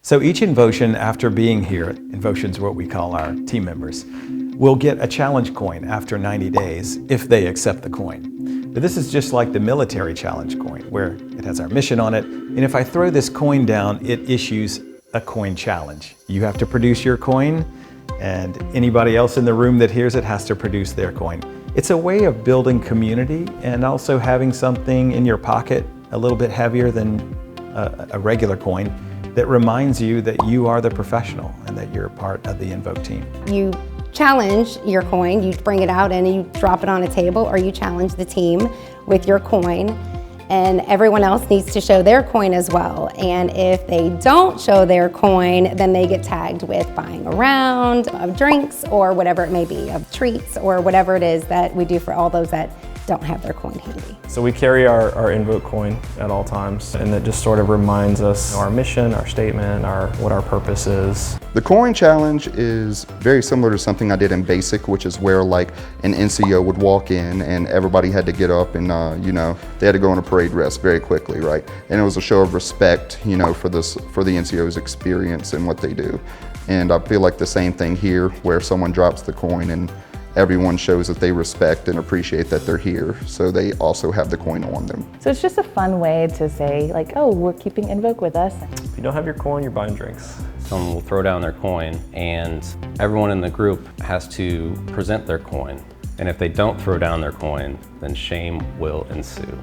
So each Envocean, after being here, Envoceans are what we call our team members, will get a challenge coin after 90 days if they accept the coin. But this is just like the military challenge coin, where it has our mission on it, and if I throw this coin down, it issues a coin challenge. You have to produce your coin, and anybody else in the room that hears it has to produce their coin. It's a way of building community and also having something in your pocket a little bit heavier than a regular coin that reminds you that you are the professional and that you're part of the Envoc team. You challenge your coin, you bring it out and you drop it on a table, or you challenge the team with your coin, and everyone else needs to show their coin as well. And if they don't show their coin, then they get tagged with buying a round of drinks or whatever it may be, of treats or whatever it is that we do for all those that don't have their coin handy. So we carry our Envoc coin at all times, and that just sort of reminds us our mission, our statement, what our purpose is. The coin challenge is very similar to something I did in basic, which is where like an NCO would walk in and everybody had to get up and they had to go on a parade rest very quickly, right? And it was a show of respect, for the NCO's experience and what they do. And I feel like the same thing here, where someone drops the coin and everyone shows that they respect and appreciate that they're here, so they also have the coin on them. So it's just a fun way to say, like, oh, we're keeping Envoc with us. If you don't have your coin, you're buying drinks. Someone will throw down their coin, and everyone in the group has to present their coin. And if they don't throw down their coin, then shame will ensue.